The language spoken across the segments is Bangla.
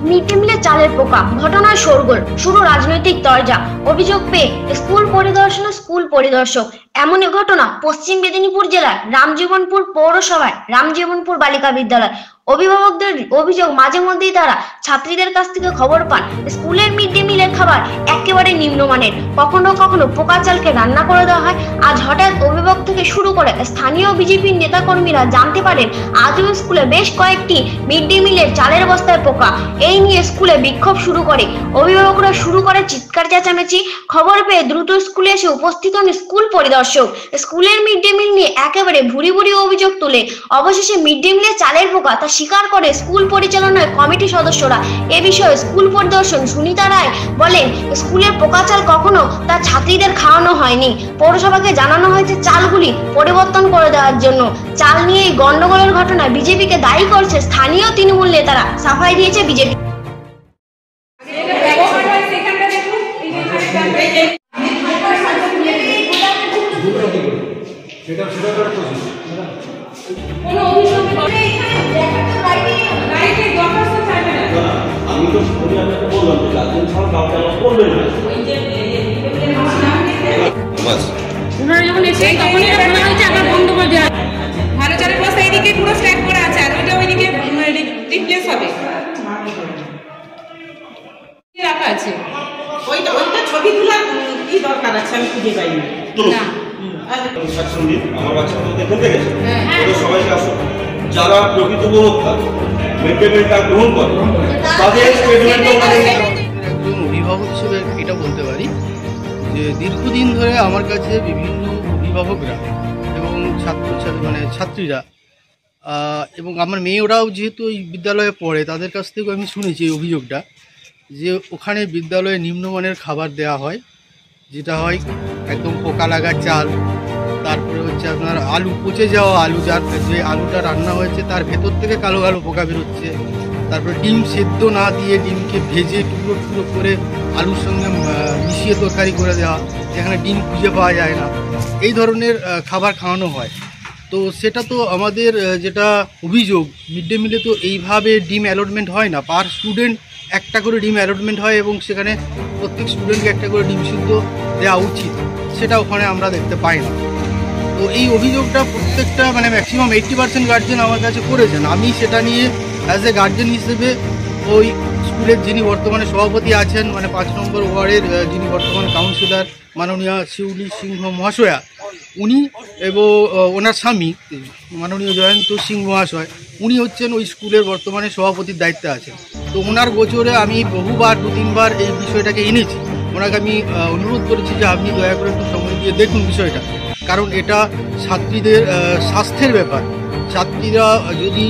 মিড ডে মিলে চালের পোকা, ঘটনায় শোরগোল, শুরু রাজনৈতিক দরজা। অভিযোগ পেয়ে স্কুল পরিদর্শক। এমনই ঘটনা পশ্চিম মেদিনীপুর জেলার রামজীবনপুর পৌরসভায় রামজীবনপুর বালিকা বিদ্যালয়। অভিভাবকদের অভিযোগ, মাঝে মধ্যেই তারা ছাত্রীদের কাছ থেকে খবর পান স্কুলের মিড ডে মিলের খাবার একেবারে নিম্নমানের, কখনো কখনো পোকা চালকে রান্না করে দেওয়া হয়। আজ হঠাৎ অভিভাবক থেকে শুরু করে স্থানীয় বিজেপির নেতাকর্মীরা জানতে পারেন আজও স্কুলে বেশ কয়েকটি মিড ডে মিলের চালের বস্তায় পোকা। এই নিয়ে স্কুলে বিক্ষোভ শুরু করে, অভিভাবকরা শুরু করে চিৎকার চেঁচামেচি। খবর পেয়ে দ্রুত স্কুলে এসে উপস্থিত হন স্কুল পরিদর্শক। স্কুলের মিড ডে মিল নিয়ে একেবারে ভুরি ভুরি অভিযোগ তুলে অবশেষে মিড ডে মিলে চালের পোকা তা স্বীকার করে স্কুল পরিচালনায় কমিটি সদস্যরা। এ বিষয়ে স্কুল পরিদর্শক সুনিতা রায় বলেন, স্কুলের পোকা চাল কখনো তার ছাত্রীদের খাওয়ানো হয়নি। পৌরসভাকে জানানো হয়েছে চালগুলি পরিবর্তন করে দেওয়ার জন্য। চাল নিয়ে এই গন্ডগোলের ঘটনায় বিজেপিকে দায়ী করছে স্থানীয় তৃণমূল নেতারা। সাফাই দিয়েছে বিজেপি। ওনারা যখন এসে তখনই বলা হয়েছে আবার বন্ধ করে দেওয়া। ভালো চালের বস্তা এইদিকে পুরো স্ট্যাক করা আছে আর ওইটা ওইদিকে রিপ্লেস হবে রাখা আছে। ওইটা ছবি তোলা কি দরকার আছে আমি খুঁজে পাইনি না। আমার বাচ্চারা দেখতে গেছে সবাইকে আসো, যারা প্রকৃত উপভোক্তা মিড ডে মিলটা গ্রহণ করে তাদের একজন অভিভাবক হিসেবে এটা বলতে পারি যে দীর্ঘদিন ধরে আমার কাছে বিভিন্ন অভিভাবকরা এবং ছাত্রীরা এবং আমার মেয়েরাও যেহেতু এই বিদ্যালয়ে পড়ে তাদের কাছ থেকেও আমি শুনেছি এই অভিযোগটা যে ওখানে বিদ্যালয়ে নিম্নমানের খাবার দেওয়া হয়, যেটা হয় একদম পোকা লাগা চাল, তারপরে হচ্ছে আপনার আলু, পচে যাওয়া আলু, যার যে আলুটা রান্না হয়েছে তার ভেতর থেকে কালো কালো পোকা বেরোচ্ছে। তারপরে ডিম সেদ্ধ না দিয়ে ডিমকে ভেজে টুকরো টুকরো করে আলুর সঙ্গে মিশিয়ে তরকারি করে দেওয়া, যেখানে ডিম খুঁজে পাওয়া যায় না, এই ধরনের খাবার খাওয়ানো হয়। তো সেটা তো আমাদের যেটা অভিযোগ, মিড ডে মিলে তো এইভাবে ডিম অ্যালটমেন্ট হয় না। পার স্টুডেন্ট একটা করে ডিম অ্যালটমেন্ট হয় এবং সেখানে প্রত্যেক স্টুডেন্টকে একটা করে ডিম সিদ্ধ দেওয়া উচিত, সেটা ওখানে আমরা দেখতে পাই না। তো এই অভিযোগটা প্রত্যেকটা ম্যাক্সিমাম 80% গার্জেন আমার কাছে করেছেন। আমি সেটা নিয়ে অ্যাজ এ গার্জেন হিসেবে ওই স্কুলের যিনি বর্তমানে সভাপতি আছেন, 5 নম্বর ওয়ার্ডের যিনি বর্তমানে কাউন্সিলর মাননীয় শিউলি সিংহ মহাশয়া, উনি এবং ওনার স্বামী মাননীয় জয়ন্ত সিং মহাশয়, উনি হচ্ছেন ওই স্কুলের বর্তমানে সভাপতির দায়িত্বে আছেন। তো ওনার গোচরে আমি বহুবার 2-3 বার এই বিষয়টাকে এনেছি। ওনাকে আমি অনুরোধ করেছি যে আপনি দয়া করে একটু সময় দিয়ে দেখুন বিষয়টা, কারণ এটা ছাত্রীদের স্বাস্থ্যের ব্যাপার। ছাত্রীরা যদি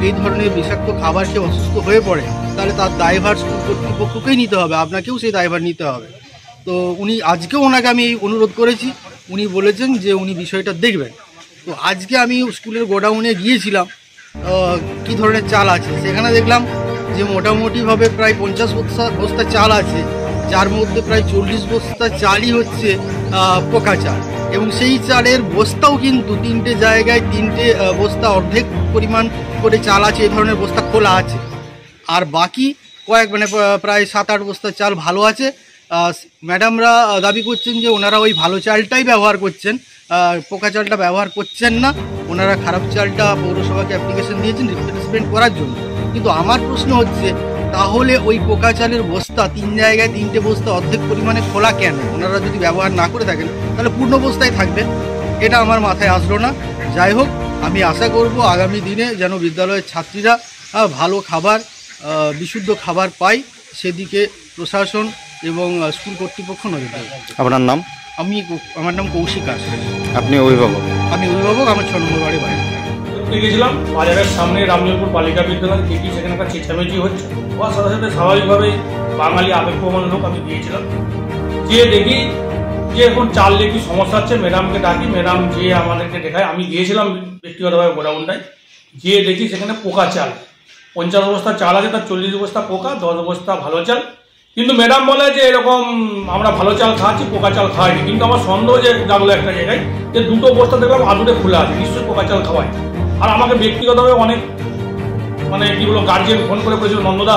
এই ধরনের বিষাক্ত খাবার খেয়ে অসুস্থ হয়ে পড়ে তাহলে তার দায়ভার স্কুল কর্তৃপক্ষকেই নিতে হবে, আপনাকেও সেই দায়ভার নিতে হবে। তো উনি আজকেও ওনাকে আমি এই অনুরোধ করেছি, উনি বলেছেন যে উনি বিষয়টা দেখবেন। তো আজকে আমি স্কুলের গোডাউনে গিয়েছিলাম কী ধরনের চাল আছে, সেখানে দেখলাম যে মোটামুটিভাবে প্রায় 50 বস্তা চাল আছে, যার মধ্যে প্রায় 40 বস্তা চালই হচ্ছে পোকা চাল, এবং সেই চালের বস্তাও কিন্তু 3টে জায়গায় 3টে বস্তা অর্ধেক পরিমাণ করে চাল আছে, এই ধরনের বস্তা খোলা আছে। আর বাকি প্রায় 7-8 বস্তা চাল ভালো আছে। ম্যাডামরা দাবি করছেন যে ওনারা ওই ভালো চালটাই ব্যবহার করছেন, পোকা চালটা ব্যবহার করছেন না। ওনারা খারাপ চালটা পৌরসভাকে অ্যাপ্লিকেশন দিয়েছেন রিপ্লেসমেন্ট করার জন্য। কিন্তু আমার প্রশ্ন হচ্ছে, তাহলে ওই পোকা চালের বস্তা 3 জায়গায় 3টে বস্তা অর্ধেক পরিমাণে খোলা কেন? ওনারা যদি ব্যবহার না করে থাকেন তাহলে পূর্ণ বস্তায় থাকবে। এটা আমার মাথায় আসলো না। যাই হোক, আমি আশা করব আগামী দিনে যেন বিদ্যালয়ের ছাত্রীরা ভালো খাবার, বিশুদ্ধ খাবার পায়, সেদিকে প্রশাসন এবং স্কুল কর্তৃপক্ষ নজর দেবে। আপনার নাম? আমার নাম কৌশিক আস। আপনি অভিভাবক? আমি অভিভাবক, আমার 6 নম্বর বাড়ি বাইরে। গেছিলাম বাজারের সামনে রামজীবনপুর বালিকা বিদ্যালয়, দেখি সেখানে একটা চেঁচামেচি হচ্ছে। ওর সাথে সাথে স্বাভাবিকভাবেই বাঙালি আবেগপ্রবণ লোক, আমি গিয়েছিলাম। গিয়ে দেখি যে এখন চাল নিয়ে কি সমস্যা হচ্ছে, ম্যাডামকে ডাকি, ম্যাডাম যে আমাদেরকে দেখায়। আমি গিয়েছিলাম ব্যক্তিগতভাবে গোডাউনটায়, গিয়ে দেখি সেখানে পোকা চাল 50 বস্তা চাল আছে, তার 40 বস্তা পোকা, 10 বস্তা ভালো চাল। কিন্তু ম্যাডাম বলে যে এরকম আমরা ভালো চাল খাওয়াচ্ছি, পোকা চাল খাওয়াইনি। কিন্তু আমার সন্দেহ যে জাগলো একটা জায়গায়, যে 2টো বস্তা দেখলাম আদুরে খোলা আছে, নিশ্চয়ই পোকা চাল খাওয়ায়। আর আমাকে ব্যক্তিগতভাবে অনেক কি বলো গার্জিয়ান ফোন করে বলেছিল, নন্দদা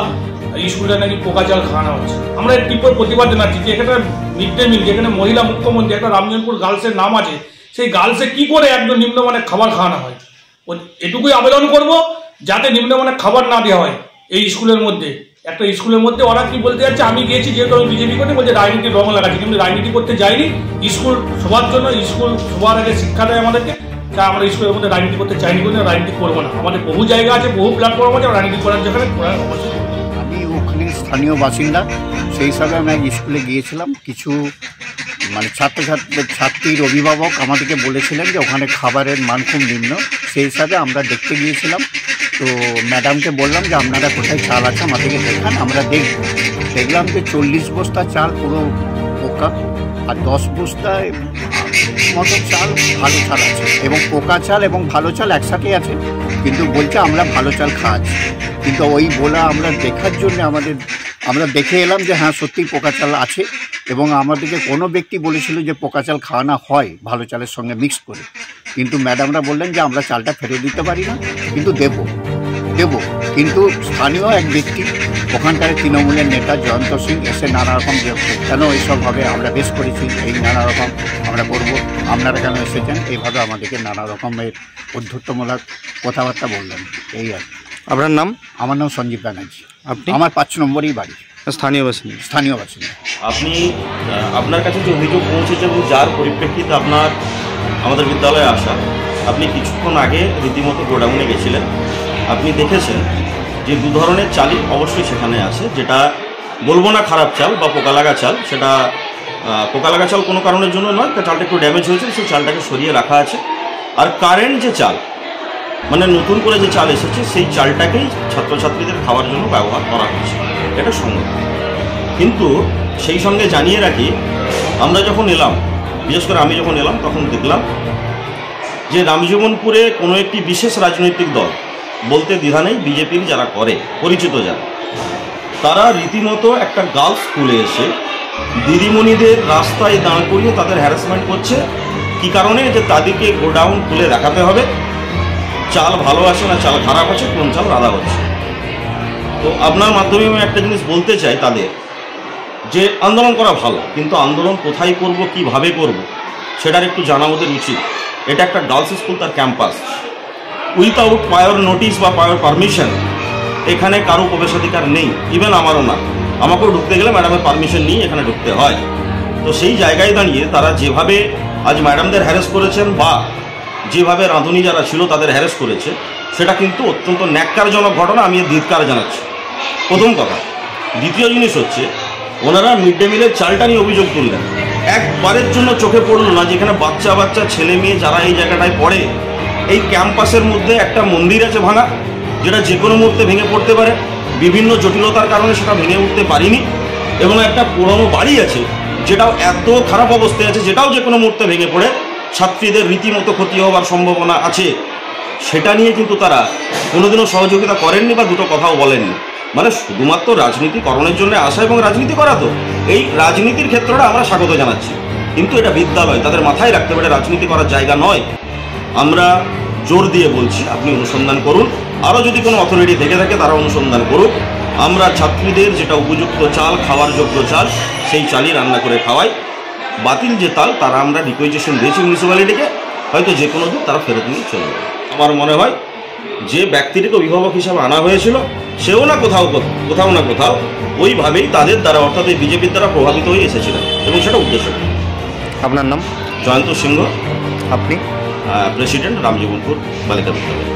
স্কুলে নাকি পোকা চাল খাওয়ানো হচ্ছে। আমরা এর তীব্র প্রতিবাদ জানাচ্ছি যে এখানে মিড ডে মিল, যেখানে মহিলা মুখ্যমন্ত্রী, একটা রামজীবনপুর গার্লসের নাম আছে, সেই গার্লসে কি করে একজন নিম্নমানের খাবার খাওয়ানো হয়। এটুকুই আবেদন করব যাতে নিম্নমানের খাবার না দেওয়া হয় এই স্কুলের মধ্যে। একটা স্কুলের মধ্যে ওরা কি বলতে যাচ্ছে, আমি গিয়েছি যেহেতু আমি বিজেপি করতে, বলছে রাজনীতির রং লাগাচ্ছি, কিন্তু রাজনীতি করতে যাইনি। স্কুল সবার জন্য, স্কুল সবার আগে শিক্ষা দেয় আমাদেরকে, তাই আমরা স্কুলের মধ্যে রাজনীতি করতে চাইনি বলে রাজনীতি করবো না। আমাদের বহু জায়গা আছে, বহু প্ল্যাটফর্ম আছে রাজনীতি করার, যেখানে অবশ্যই। আমি ওখানে স্থানীয় বাসিন্দা, সেই হিসাবে আমি স্কুলে গিয়েছিলাম। কিছু মানে ছাত্রীর অভিভাবক আমাদেরকে বলেছিলেন যে ওখানে খাবারের মান খুব নিম্ন, সেই হিসাবে আমরা দেখতে গিয়েছিলাম। তো ম্যাডামকে বললাম যে আপনারা কোথায় চাল আছে আমাদেরকে দেখান, আমরা দেখলাম যে 40 বস্তা চাল পুরো পোকা, আর 10 বস্তায় মতো চাল ভালো চাল আছে, এবং পোকা চাল এবং ভালো চাল একসাথেই আছে, কিন্তু বলছে আমরা ভালো চাল খাওয়াচ্ছি। কিন্তু ওই বলা আমরা দেখার জন্য আমরা দেখে এলাম যে হ্যাঁ সত্যিই পোকা চাল আছে, এবং আমাদেরকে কোনো ব্যক্তি বলেছিল যে পোকা চাল খাওয়ানো হয় ভালো চালের সঙ্গে মিক্স করে, কিন্তু ম্যাডামরা বললেন যে আমরা চালটা ফেরত দিতে পারি না, কিন্তু দেবো। কিন্তু স্থানীয় এক ব্যক্তি, ওখানকার তৃণমূলের নেতা জয়ন্ত সিং, এসে নানা রকম যে কেন এইসব হবে, আমরা বেশ করেছি, এই নানা রকম আমরা করবো, আপনারা কেন এসেছেন, এইভাবে আমাদেরকে নানা রকমের উদ্ধত্তমূলক কথাবার্তা বললেন। এই আর আপনার নাম? আমার নাম সঞ্জীব ব্যানার্জি। আপনি? আমার 5 নম্বরই বাড়ি। স্থানীয় বাসিন্দা? স্থানীয় বাসিন্দা। আপনি আপনার কাছে যে অভিযোগ পৌঁছেছে এবং যার পরিপ্রেক্ষিতে আপনার আমাদের বিদ্যালয়ে আসা, আপনি কিছুক্ষণ আগে রীতিমতো গোডাউনে গেছিলেন। আপনি দেখেছেন যে 2 ধরনের চালই অবশ্যই সেখানে আছে, যেটা বলবো না খারাপ চাল বা পোকা লাগা চাল, সেটা পোকা লাগা চাল কোনো কারণের জন্য নয়, চালটা একটু ড্যামেজ হয়েছে, সেই চালটাকে সরিয়ে রাখা আছে। আর কারেন্ট যে চাল, মানে নতুন করে যে চাল এসেছে, সেই চালটাকেই ছাত্রছাত্রীদের খাওয়ার জন্য ব্যবহার করা হচ্ছে, এটা সম্ভব। কিন্তু সেই সঙ্গে জানিয়ে রাখি, আমরা যখন এলাম, বিশেষ করে আমি যখন এলাম, তখন দেখলাম যে রামজীবনপুরে কোনো একটি বিশেষ রাজনৈতিক দল বলতে দ্বিধা নেই, বিজেপির যারা করে পরিচিত যারা, তারা রীতিমতো একটা গার্লস স্কুলে এসে দিদিমণিদের রাস্তায় দাঁড় করিয়ে তাদের হ্যারাসমেন্ট করছে। কি কারণে? যে তাদেরকে গোডাউন খুলে দেখাতে হবে চাল ভালো আছে না চাল খারাপ আছে, কোন চাল রাধা হচ্ছে। তো আপনার মাধ্যমে আমি একটা জিনিস বলতে চাই তাদের, যে আন্দোলন করা ভালো, কিন্তু আন্দোলন কোথায় করব, কিভাবে করব, সেটার একটু জানা ওদের উচিত। এটা একটা গার্লস স্কুল, তার ক্যাম্পাস, উইথাউট প্রায়র নোটিশ বা প্রায়র পারমিশন এখানে কারো প্রবেশাধিকার নেই, ইভেন আমারও না। আমাকেও ঢুকতে গেলে ম্যাডামের পারমিশন নিয়ে এখানে ঢুকতে হয়। তো সেই জায়গায় দাঁড়িয়ে তারা যেভাবে আজ ম্যাডামদের হ্যারাস করেছেন, বা যেভাবে রাঁধুনি যারা ছিল তাদের হ্যারাস করেছে, সেটা কিন্তু অত্যন্ত ন্যাক্কারজনক ঘটনা। আমি এর ধিক্কার জানাচ্ছি, প্রথম কথা। দ্বিতীয় জিনিস হচ্ছে, ওনারা মিড ডে মিলের চালটা নিয়ে অভিযোগ তুললেন, একবারের জন্য চোখে পড়ল না যেখানে বাচ্চা ছেলে মেয়ে যারা এই জায়গাটায় পড়ে, এই ক্যাম্পাসের মধ্যে একটা মন্দির আছে ভাঙা, যেটা যে কোনো মুহূর্তে ভেঙে পড়তে পারে, বিভিন্ন জটিলতার কারণে সেটা ভেঙে উঠতে পারিনি, এবং একটা পুরনো বাড়ি আছে যেটাও এত খারাপ অবস্থায় আছে, যেটাও যে কোনো মুহূর্তে ভেঙে পড়ে ছাত্রীদের রীতিমতো ক্ষতি হওয়ার সম্ভাবনা আছে। সেটা নিয়ে কিন্তু তারা কোনোদিনও সহযোগিতা করেননি বা দুটো কথাও বলেননি। মানে শুধুমাত্র রাজনীতিকরণের জন্য আসা এবং রাজনীতি করা, তো এই রাজনীতির ক্ষেত্রটা আমরা স্বাগত জানাচ্ছি, কিন্তু এটা বিদ্যালয়, তাদের মাথায় রাখতে হবে এটা রাজনীতি করার জায়গা নয়। আমরা জোর দিয়ে বলছি, আপনি অনুসন্ধান করুন, আরও যদি কোনো অথরিটি থেকে থাকে তারা অনুসন্ধান করুক। আমরা ছাত্রীদের যেটা উপযুক্ত চাল, খাওয়ার যোগ্য চাল, সেই চালই রান্না করে খাওয়াই। বাতিল যে তাল, তারা আমরা রিকুইজিশন দিয়েছি মিউনিসিপ্যালিটিকে, হয়তো যে কোনো দিন তারা ফেরত নিয়ে চলে যাবে। আমার মনে হয় যে ব্যক্তিটিকে অভিভাবক হিসাবে আনা হয়েছিল, সেও না কোথাও না কোথাও ওইভাবেই তাদের দ্বারা, অর্থাৎ এই বিজেপির দ্বারা প্রভাবিত হয়ে এসেছিলেন, এবং সেটা উদ্দেশ্য। আপনার নাম? জয়ন্ত সিংহ। আপনি? প্রেসিডেন্ট, রামজীবনপুর বালিকা বিদ্যালয়।